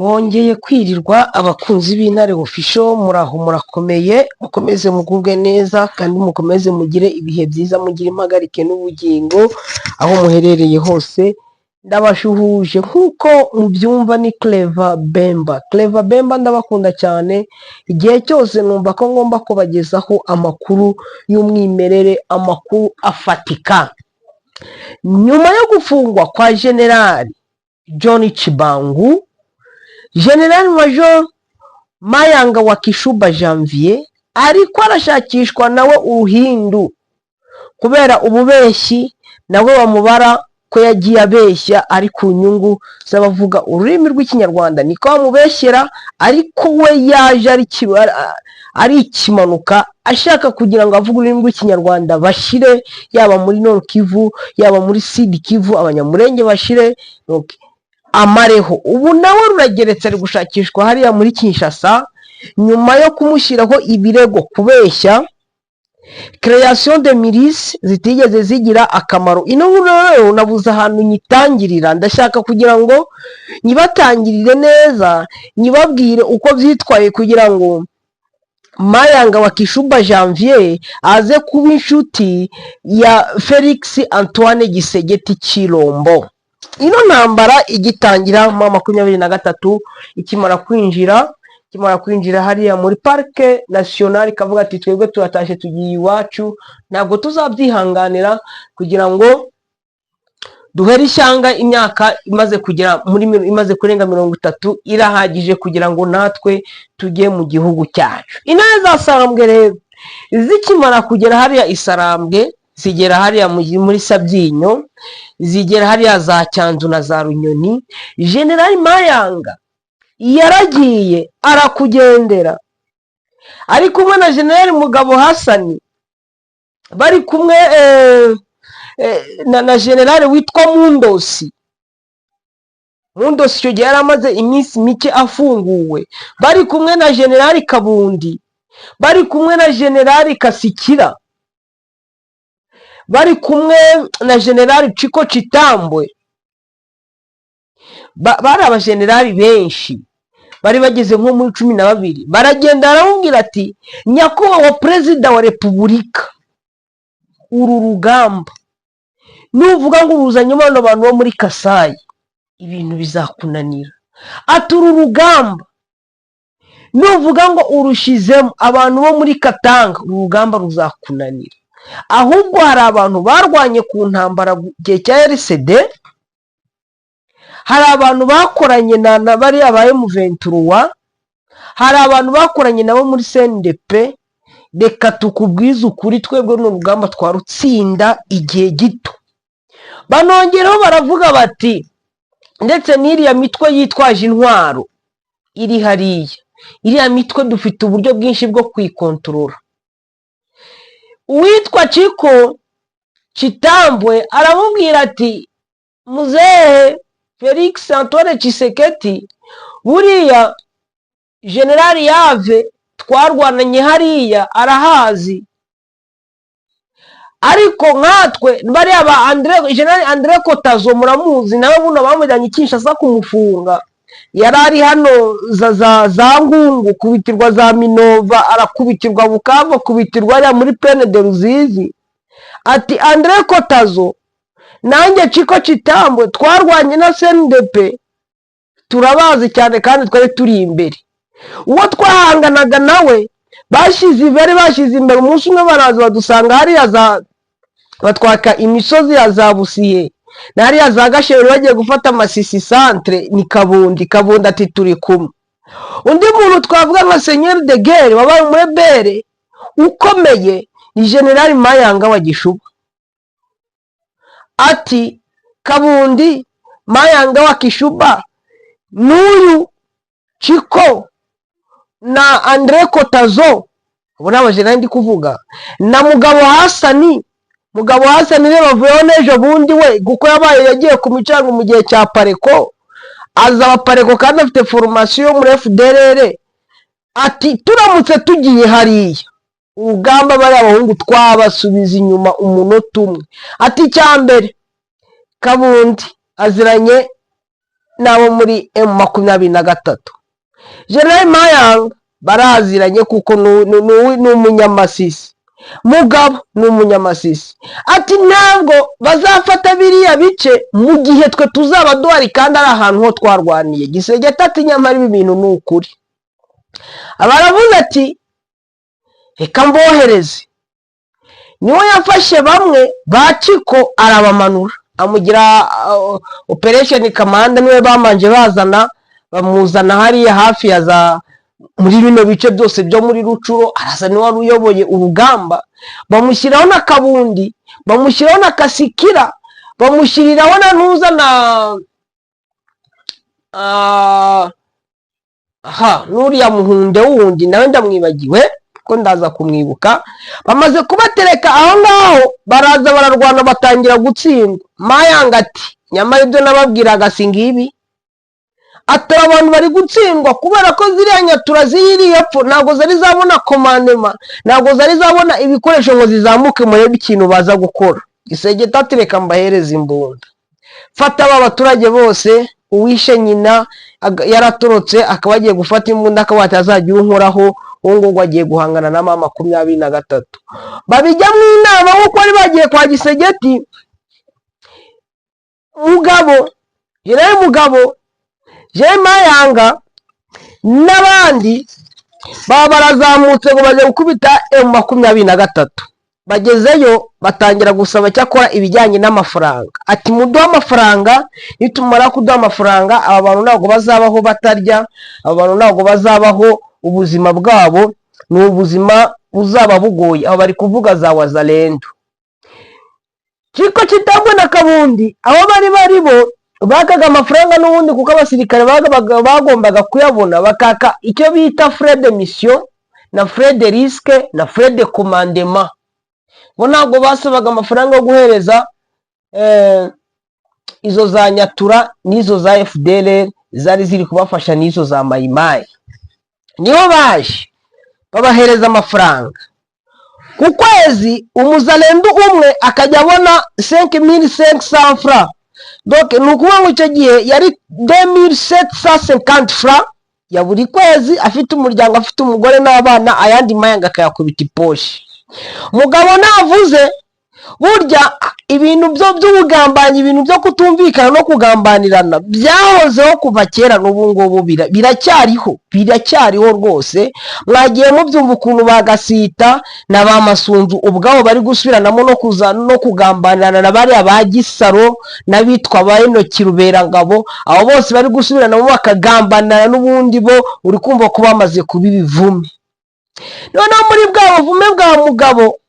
Mwongeye kwirirwa abakunzi b'Intare Official, muraho murakomeye, mukomeze mugubwe neza kandi mukomeze mugire ibihe byiza, mugire impagarike n'ubugingo aho muherereye hose. Ndabashuhuje nk'uko mubyumva, ni Clever Bemba. Clever Bemba ndabakunda cyane, igihe cyose numva ko ngomba kubagezaho amakuru y'umwimerere, amakuru afatika. Nyuma yo gufungwa kwa General John Chibangu, General Major Mayanga wa Kishuba Janvier ariko arashakishwa nawe uruhindu kubera ububeshyi nawe bamubara ko yagiye abeshya ari ku nyungu z'abavuga ururimi rw'ikinyarwanda, niko bamubeshyera, ariko we yaje ari ikimanuka ashaka kugira ngo avuge ururimi rw'ikinyarwanda bashire, yaba muri Nord Kivu yaba muri Sud Kivu, abanyamurenge bashire amareho. Ubu nawe rurageretse ari gushakishwa hariya muri Kinshasa nyuma yo kumushyiraho ibirego kubeshya création de milice zitigeze zigira akamaro. Ino rero nabuze ahantu nyitangirira, ndashaka kugira ngo nyibatangirire neza, nyibabwire uko byitwaye kugira ngo Mayanga wa Kishuba Janvier aze kuba inshuti ya Felix Antoine Gisegeti Chilombo. Ino ntambara igitangira mu 2023 ikimara kwinjira hariya muri Parke National, kavuga ati twebwe turatashe tugiye iwacu, ntabwo tuzabyihanganira kugira ngo duhere ishyanga. Imyaka imaze kurenga 30 irahagije kugira ngo natwe tujye mu gihugu cyacu. Intare za Sarambwe rero zikimara kugera hariya Isarambwe, zigera hariya muri Sabyinyo, zigera hariya za Cyanzu na za Runyoni, General Mayanga yaragiye arakugendera ari kumwe na General Mugabo Hasani, bari kumwe na General witwa Mundosi. Icyo gihe yari amaze iminsi mike afunguwe, bari kumwe na General Kabundi, bari kumwe na General Kasikira, bari kumwe na General Chiko Chitambwe. Bari abagenerali benshi, bari bageze nko muri 12. Baragenda aramubwira ati nyakubahwa Perezida wa Repubulika, uru rugamba nuvuga ngo uruzanye abantu bo muri Kasayi ibintu bizakunanira. Ati uru rugamba nuvuga ngo urushizemo abantu bo muri Katanga, uru rugamba ruzakunanira. Ahubwo hari abantu barwanye ku ntambara gihe cya RCD, hari abantu bakoranye na bari abaye M23, hari abantu bakoranye nabo muri CNDP. Reka tukubwiza ukuri, twebwe n'urugamba twarutsinda igihe gito. Banongeraho baravuga bati ndetse n'iriya mitwe yitwaje intwaro iri hariya, iriya mitwe dufite uburyo bwinshi bwo kwikontorora. Uwitwa Chiko Chitambwe aramubwira ati muzehe Felix Antoine Tshisekedi, buriya General Yave twarwananye hariya arahazi, ariko nkatwe bari aba General Andre Kotazo muramuzi nawe, buno bamujyanye Kinshasa kumufunga, yari ari hano za Ngungu, kubitirwa za Minova, arakubitirwa Bukavu, kubitirwa ya muri Plaine de Ruzizi. Ati Andre Kotazo nanjye Chiko Chitambwe twarwanye na CNDP, turabazi cyane kandi twari turi imbere. Uwo twahanganaga nawe bashize imbere umunsi umwe, baraza badusanga hariya batwaka imisozi ya za Busiye na hariya za Gashero, bagiye gufata Masisi centre. Ni Kabundi ati turi kumwe. Undi muntu twavuga nka Seigneur de Guerre wabaye umurebere ukomeye ni General Mayanga wa Gishuba. Ati Kabundi Mayanga wa Kishuba n'uyu Chiko na Andre Kotazo, ubu n'abajenerali ndi kuvuga, na Mugabo Hasani rero bavuyeho n'ejo bundi we, kuko yagiye ku micango mu gihe cya Pareko, azaba Pareko kandi afite formation muri FDLR. Ati turamutse tugiye hariya urugamba bari abahungu twabasubiza inyuma umunota umwe. Ati cyambere Kabundi aziranye n'abo muri M23. General Mayanga baraziranye kuko ni umunyamasisi, Mugabo ni umunyamasisi. Ati ntabwo bazafata biriya bice mu gihe twe tuzaba duhari kandi ari ahantu ho twarwaniye. Gisegeti ati nyamara ibi bintu ni ukuri. Abaravuze ati reka mbohereze. Niwe yafashe bamwe ba Ciko arabamanura amugira operation command, niwe bamanje bazana bamuzana hariya hafi ya za muri bino bice byose byo muri Rucuro. Arasa ni wari uyoboye urugamba, bamushyiraho na Kabundi, bamushyiraho na Kasikira, bamushyiriraho na Ntuza na nuriya Muhunde wundi nawe ndamwibagiwe ko ndaza kumwibuka. Bamaze kubatereka aho ngaho baraza bararwana batangira gutsindwa. Mayanga ati nyamara ibyo nababwiraga singibi, ati abantu bari gutsindwa kubera ko ziriya Nyatura ziri yapfo ntabwo zari zabona commandement, ntabwo zari zabona ibikoresho ngo zizamuke murebe ikintu baza gukora. Gisegeti ati reka mbahereza imbunda. Fata aba baturage bose, uwishe nyina yaratorotse akaba agiye gufata imbunda akaba atazajya unkoraho, ngo agiye guhangana na M23. Babijya mu inama nkuko bari bagiye kwa Gisegeti. Mugabo Mugabo Mayanga n'abandi baba barazamutse ngo baje gukubita M23. Bagezeyo batangira gusaba cyakora ibijyanye n'amafaranga. Ati muduha amafaranga, nitumara kuduha amafaranga aba bantu ntabwo bazabaho batarya, aba bantu ntabwo bazabaho, ubuzima bwabo ni ubuzima buzaba bugoye. Aba bari kuvuga za Wazalendo. Ciko Kitambwe na Kabundi abo bari bo bakaga amafaranga n'ubundi kuko abasirikare bagombaga kuyabona, bakaka icyo bita frais de mission na frais de risque na frais de commandement. Bo ntabwo basabaga amafaranga yo guhereza izo za Nyatura n'izo za FDLR zari ziri kubafasha n'izo za Mayimayi. Niho baje babahereza amafaranga. Ku kwezi umuzalendo umwe akajya abona 5500 francs. Donc nukuvuga ngo icyo gihe yari 2750 francs ya buri kwezi, afite umuryango, afite umugore n'abana, ayandi Mayanga akayakubita iposhi. Mugabo navuze burya ibintu by'ubugambanyi, ibintu byo kutumvikana no kugambanirana byahozeho kuva kera n'ubu ngubu biracyariho rwose. Mwagiye mubyumva ukuntu bagasita na ba Masunzu ubwabo bari gusubiranamo no kugambanirana na bari abagisaro n'abitwa ba Enoki Ruberangabo, abo bose bari gusubiranamo bakagambanana n'ubundi bo uri kumva ko bamaze kuba ibivume. Noneho muri bwa buvume bwa Mugabo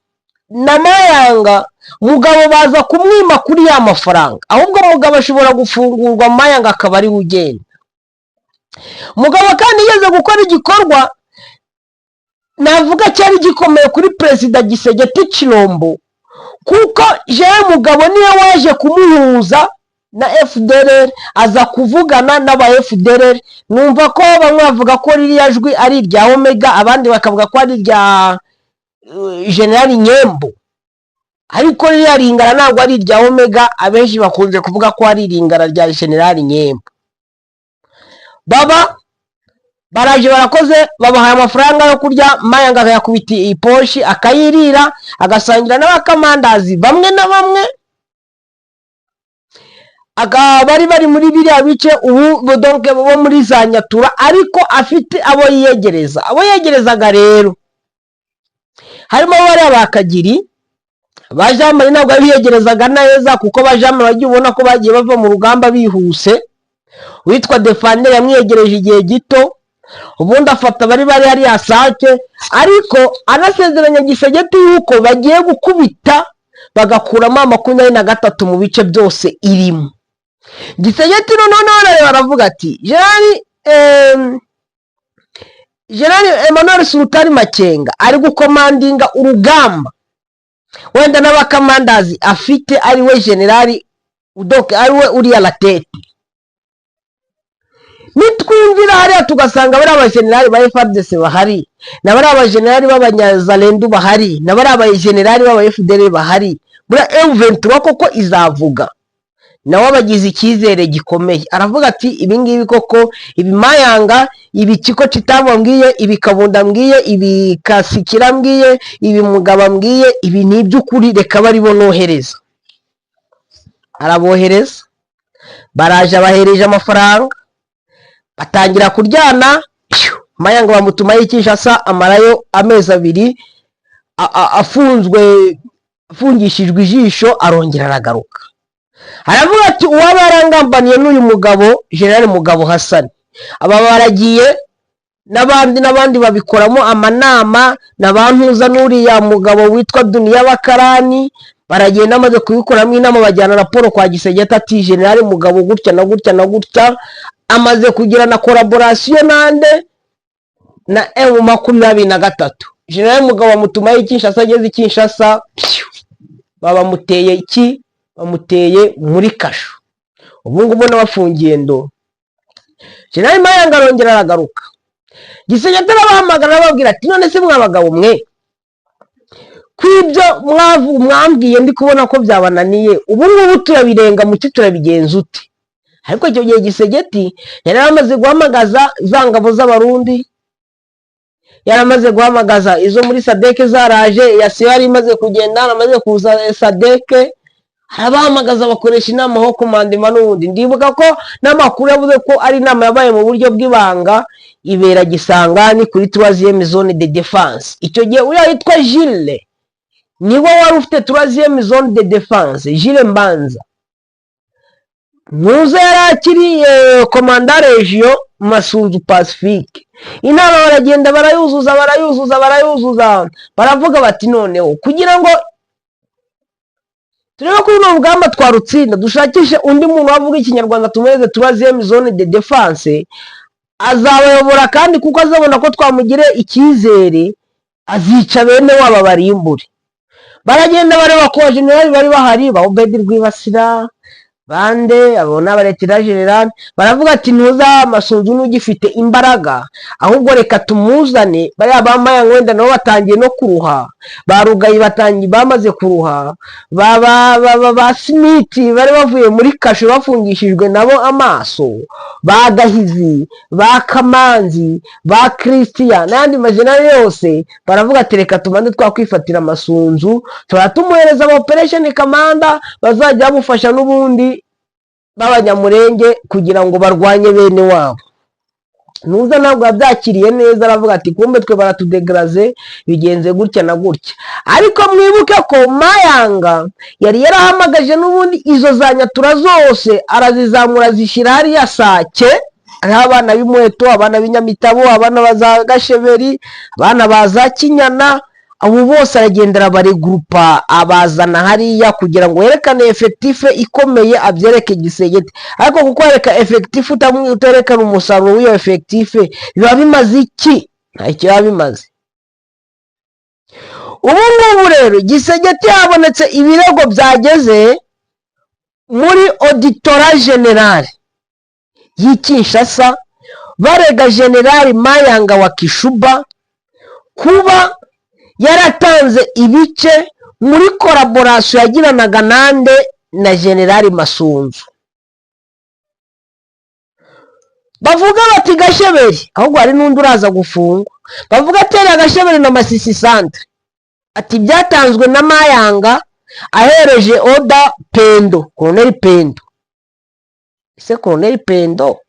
na Mayanga, Mugabo baza kumwima kuri ya mafaranga, ahubwo Mugabo ashobora gufungurwa, Mayanga akaba ari ugenda. Mugabo kandi yeze gukora igikorwa navuga cyari gikomeye kuri Perezida Gisegeti Chilombo, kuko Mugabo niwe waje kumuhuza na FDLR, aza kuvugana n'aba FDLR. Numva ko bamwe bavuga ko ririya jwi ari irya Omega, abandi bakavuga ko ari irya General Nyembo, ariko ririya ringara ntabwo ari irya Omega. Abenshi bakunze kuvuga ko ari iringara rya General Nyembo. Baraje barakoze, babahaye amafaranga yo kurya. Mayanga akayakubita iposhi akayirira, agasangira n'abakamandazi bamwe na bamwe. Bari muri biriya bice ubu donc bo muri za Nyatura, ariko afite abo yegerezaga rero harimo bari abakagiri bajamari. Ntabwo biyegerezaga neza kuko bajamari bagiye ubona ko bagiye bava mu rugamba bihuse. Witwa Defender yamwiyegereje igihe gito, ubundi afata bari hari asake, ariko anasezeranya Gisegeti yuko bagiye gukubita bagakuramo 23 mu bice byose irimo. Gisegeti none baravuga ati General Emmanuel Sultani Makenga ari gukomandinga urugamba, wenda n'abakamandazi afite ari we generali udoke, ari we uriya la tete. Nitwinjira hariya tugasanga bari abajenerali ba FARDC bahari, na bari abajenerali b'abanyazalendo bahari, na bari abajenerali b'aba FDL bahari, bura M23 koko izavuga. nawe abagize icyizere gikomeye, aravuga ati ibi ngibi koko, ibi Mayanga, ibi Kiko Chitabo mbwiye, ibi Kabunda mbwiye, ibi Kasikira mbwiye, ibi Mugaba mbwiye, ibi ni iby'ukuri, reka baribo nohereza. Arabohereza, baraje abahereje amafaranga, batangira kuryana. Mayanga bamutuma y'Kinshasa, amarayo amezi 2 afungishijwe ijisho, arongera aragaruka. Aravuga ati uwaba yarangambaniye n'uyu mugabo General Mugabo Hassan, aba baragiye n'abandi babikoramo amanama, n'abantuza n'uriya mugabo witwa Duniya Bakarani, baragenda maze kubikoramo inama, bajyana raporo kwa Gisegeta ati General Mugabo gutya na gutya na gutya, amaze kugira na collaboration nande na M23. General Mugabo amutuma y'Kinshasa, ageze Kinshasa baba muteye iki, bamuteye muri kasho. Ubu ngubu n'abafungiye ndo. General Mayanga arongera aragaruka. Gisegeta arabahamagara ababwira ati none se mwabagabo mwe, kwibyo mwambwiye ndi kubona ko byabananiye, ubu ngubu turabirenga muki, turabigenza uti? Ariko icyo gihe Gisegeti yari amaze guhamagaza za ngabo z'abarundi, yaramaze guhamagaza izo muri Sadeke zaraje, yasiyo yari imaze kugenda, amaze kuza Sadeke, arabahamagaza bakoresha inama ho komandema n'ubundi. Ndibuka ko n'amakuru yavuze ko ari inama yabaye mu buryo bw'ibanga, ibera Gisangani kuri 3e zone de défense. Icyo gihe uriya yitwa Gilles niwe wari ufite 3e zone de défense, Gilles Mbanza. Nuza yarakiri commandant region Masunzu Pacifique. Inama baragenda barayuzuza, baravuga bati noneho kugira ngo turebe ko uno mugamba twarutsinda, dushakishe undi muntu wavuga ikinyarwanda tumeze 3e zone de défense, azabayobora kandi kuko azabona ko twamugire icyizere, azica bene waba barimbure. Baragenda bareba ko general bari bahari, ba Obedi Rwibasira bande abona baretira general, baravuga ati ntuza Masunzu n'ugifite imbaraga, ahubwo reka tumuzane. Bari abamaya ngwenda nabo batangiye no kuruha, barugayi batangiye bamaze kuruha, ba Smith bari bavuye muri kasho bafungishijwe nabo amaso, ba Gahizi, ba Kamanzi, ba Christian n'andi majenali yose, baravuga ati reka tumande twakwifatira Masunzu, turatumuhereza operation commander bazajya bamufasha n'ubundi b'abanyamurenge kugira ngo barwanye bene wabo. Nuza ntabwo yabyakiriye neza, aravuga ati kumbe twe baratudegraze, bigenze gutya na gutya. Ariko mwibuke ko Mayanga yari yarahamagaje n'ubundi izo za Nyatura zose, arazizamura zishyira hariya Sake, ari abana b'Imweto, abana b'Inyamitabo, abana baza Gasheberi, abana baza Kinyana, abo bose aragendera baregrupa, abazana hariya kugira ngo yerekane effectif ikomeye, abyereke Gisegeti. Ariko kuko yereka effectif utarerekana umusaruro w'iyo effectif, biba bimaze iki? Ntacyo yabimaze. Ubu ngubu rero Gisegeti yabonetse ibirego byageze muri auditora general y'Kinshasa, barega General Mayanga wa Kishuba kuba yaratanze ibice muri collaboration yagiranaga nande na General Masunzu. Bavuga bati Gasheberi, ahubwo hari n'undi uraza gufungwa, bavuga atera Gasheberi na Masisi Centre, ati byatanzwe na Mayanga ahereje oda Pendo, Colonel Pendo. Ese Colonel Pendo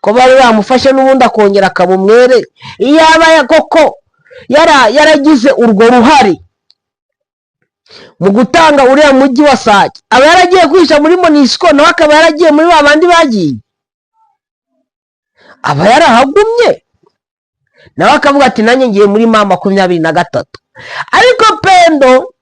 ko bari bamufashe n'ubundi akongera akabumwere, iyaba koko yaragize urwo ruhari mu gutanga uriya mujyi wa Sake, aba yaragiye kwisha muri Monisco, nawe akaba yaragiye muri babandi bagiye, aba yarahagumye, nawe akavuga ati nanjye ngiye muri M23. Ariko Pendo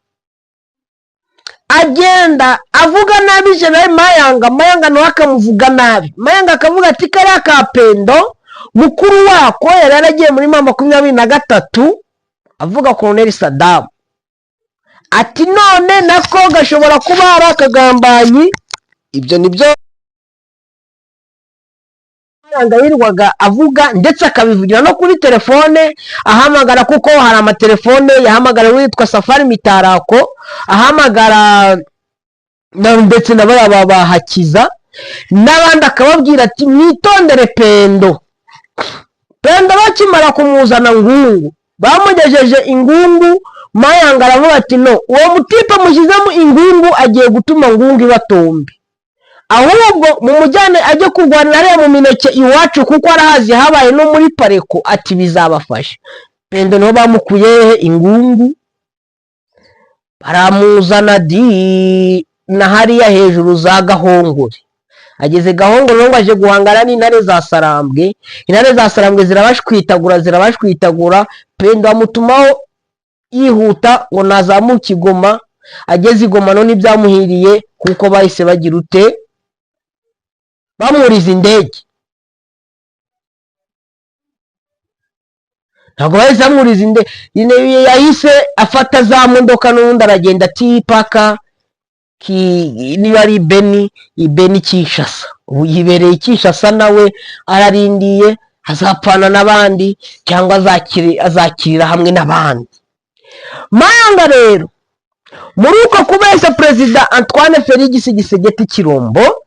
agenda avuga nabi General Mayanga nawe akamuvuga nabi. Mayanga akavuga ati kariya ka Pendo mukuru wako yari yaragiye muri M23, avuga Colonel Saddam, ati none nako gashobora kuba ari akagambanyi. Ibyo nibyo Mayanga yirwaga avuga, ndetse akabivugira no kuri telefone, ahamagara kuko hari amatelefone yahamagara witwa Safari Mitarako, ahamagara ndetse nabara bahakiza n'abandi akababwira ati mwitondere Pendo bakimara kumuzana Ngungu bamugejeje Ingungu. Mayanga aravuga ati no, uwo mutipe mushyizemo Ingungu agiye gutuma Ngungu ibatombe, ahubwo mumujyane ajye kurwanira hariya mu Mineke iwacu kuko arahazi habaye no muri Pareko, ati bizabafasha. Pendo niho bamukuye Ingungu baramuzana na hariya hejuru za Gahongore. Ageze Gahongore ngo aje guhangana n'intare za Sarambwe. Intare za Sarambwe zirabashwitagura. Pendo amutumaho yihuta ngo nazamuke Igoma. Ageze Igoma none ibyamuhiriye kuko bahise bagira ute, bamuriza indege. Ntabwo bahise bamuriza indege, yahise afata za modoka n'ubundi aragenda atipaka niba ari Beni Kinshasa. Ubu yibereye Kinshasa, nawe ararindiye azapfana n'abandi cyangwa azakirira hamwe n'abandi. Mayanga rero muri uko kubeshya Perezida Antoine Felix Tshisekedi Tshilombo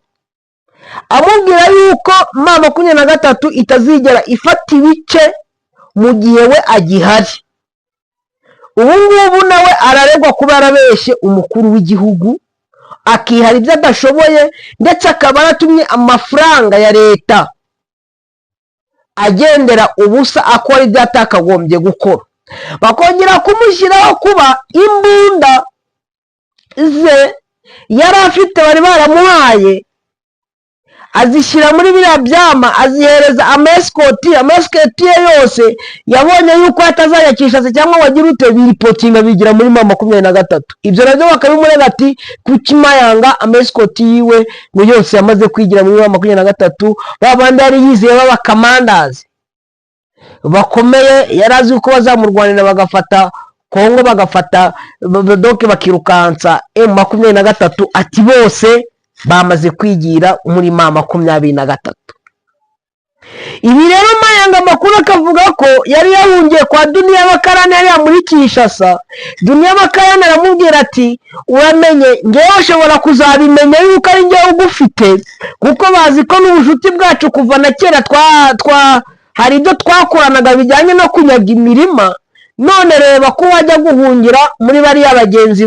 amubwira yuko M23 itazigera ifata ibice mu gihe we agihari. Ubu ngubu nawe araregwa kuba yarabeshye umukuru w'igihugu akihara ibyo adashoboye, ndetse akaba yaratumye amafaranga ya leta agendera ubusa akora ibyo atakagombye gukora. Bakongera kumushyiraho kuba imbunda ze yari afite bari baramuhaye azishyira muri biriya byama, azihereza amaeskoti ye yose. Yabonye yuko atazayakisha se cyangwa wagira ute biripotinga bigira muri M23. Ibyo nabyo bakabimurega ati kuki Mayanga amaeskoti yiwe ngo yose yamaze kwigira muri M23. Babandi yari yizeye b'abakamandazi bakomeye, yarazi uko bazamurwanira bagafata Kongo, bagafata doke bakirukansa M23, ati bose bamaze kwigira muri M23. Ibi rero Mayanga amakuru akavuga ko yari yahungiye kwa Dunia Bakarane yari muri Kinshasa. Dunia Bakarane aramubwira ati uramenye ngewe ushobora kuzabimenya yuko ari ngewe ugufite, kuko bazi ko n'ubushuti bwacu kuva na kera hari ibyo twakoranaga bijyanye no kunyaga imirima. None reba ko wajya guhungira muri bariya bagenzi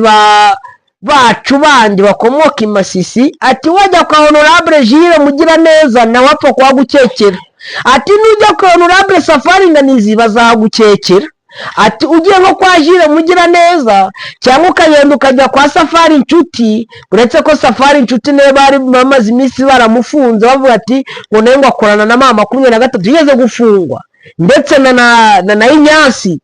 bacu bandi bakomoka i Masisi, ati wajya kwa Honorable Jules Mugiraneza nawe apfa kuhagukekera, ati nujya kwa Honorable Safari Ndanizi bazahagukekera, ati ugiye nko kwa Jules Mugiraneza cyangwa ukagenda ukajya kwa Safari Inshuti. Uretse ko Safari Inshuti nawe bari bamaze iminsi baramufunze bavuga ati ngo nawe ngo akorana na M23 yigeze gufungwa, ndetse na Inyasi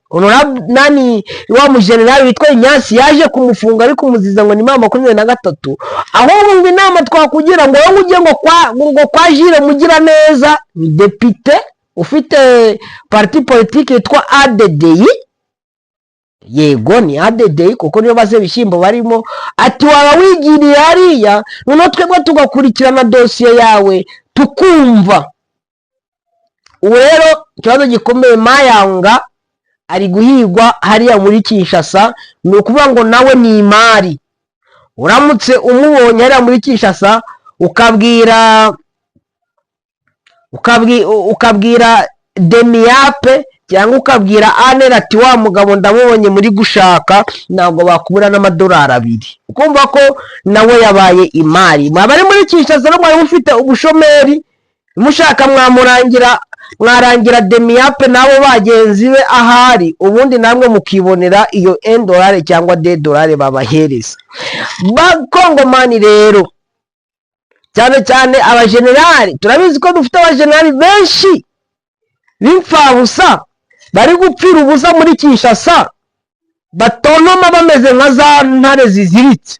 nani wa mujenerali witwa Inyasi yaje kumufunga ariko kumuziza ngo ni M23. Ahubwo ngo inama twakugira ngo wowe ujye ngo kwa Jules Mugiraneza, ni depite ufite parti politique yitwa ADDI. Yego ni ADDI kuko niyo baze bishimbo barimo. Ati waba wigiriye hariya none twebwe tugakurikirana dosiye yawe tukumva. Ubu rero ikibazo gikomeye, Mayanga ari guhigwa hariya muri Kinshasa. Ni ukuvuga ngo nawe ni imari. Uramutse umubonye hariya muri Kinshasa ukabwira Demiape cyangwa ukabwira Anel ati wa mugabo ndamubonye muri gushaka, ntabwo bakubura n'amadolari 2. Ukumva ko nawe yabaye imari. Mwabari muri Kinshasa no mwari mufite ubushomeri, mushaka mwarangira Demiape nabo bagenzi be ahari, ubundi namwe mukibonera iyo $1 cyangwa $2 babahereza. Bakongomani rero cyane cyane abajenerali, turabizi ko dufite abajenerali benshi b'imfabusa bari gupfira ubusa muri Kinshasa, batonoma bameze nka za ntare ziziritse.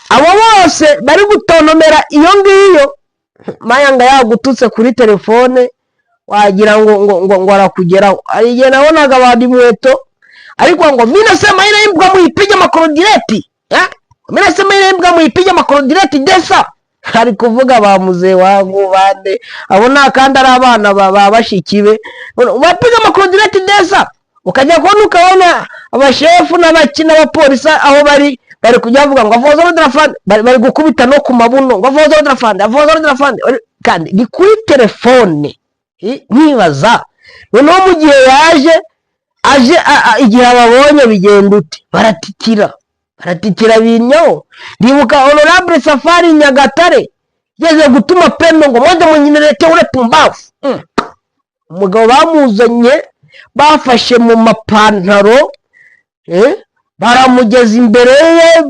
Abo bose bari gutonomera iyo ngiyo. Mayanga yagututse kuri telefone wagira ngo arakugeraho. Ariye nabonaga abandi mweto ariko ngo mimi nasema ile imbwa muipige makorodireti, mimi nasema ile imbwa muipige makorodireti desa. Ari kuvuga ba muzee wangu bande abona kandi ari abana babashikibe bapiga makorodireti desa. Ukajya kubona ukabona abashefu n'abakina abapolisi aho bari bari kujya bavuga ngo avoza d'enfant, bari gukubita no ku mabuno ngo avoza d'enfant, kandi ni kuri telefone. Nkibaza noneho mu gihe aje igihe ababonye bigenda ute, baratitira binyo. Ndibuka Honorable Safari Nyagatare yeze gutuma pembe ngo mwende munyinerete ure pumbafu. Umugabo bamuzanye bafashe mu mapantaro, baramugeza imbere ye,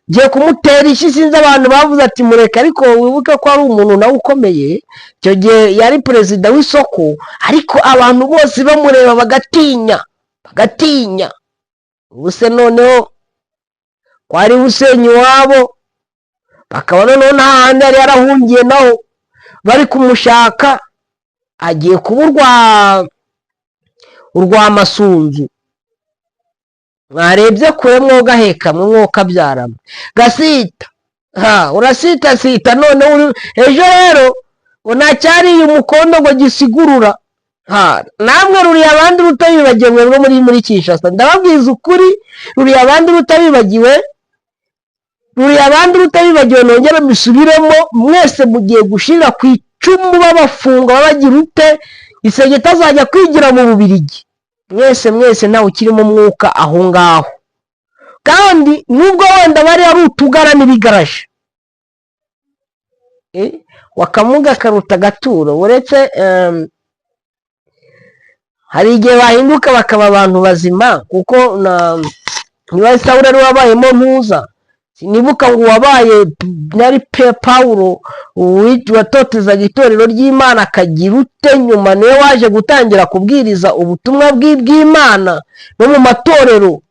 giye kumutera ishi. Sinzi abantu bavuze ati mureka, ariko wibuke ko ari umuntu nawe ukomeye. Icyo gihe yari perezida w'isoko, ariko abantu bose bamureba bagatinya. Ubuse noneho kwari Busenyi wabo, bakaba noneho nta handi yari yarahungiye naho bari kumushaka. Agiye kuba urwa Masunzu. Mwarebye kure mwogaheka mwokabyaramo gasita. Urasita none ejo rero unacyariye umukondo ngo gisigurura. Namwe ruri abandi rutabibagiwe mwebwe muri Kinshasa, ndababwiza ukuri, ruri abandi rutabibagiwe, nongera mbisubiremo, mwese mugiye gushira ku icumu babafunga babagira ute, isegeta azajya kwigira mu Bubiligi. Mwese nawe ukirimo mwuka aho ngaho, kandi nubwo wenda bari ari utugara n'ibigaraje, wakamuga karuta gaturo. Uretse hari igihe bahinduka bakaba abantu bazima, kuko niba Sawuli ari wabayemo ntuza, sinibuka ngo wabaye nari Paulo watotezaga itorero ry'Imana akagira ute, nyuma niwe waje gutangira kubwiriza ubutumwa bw'Imana no mu matorero.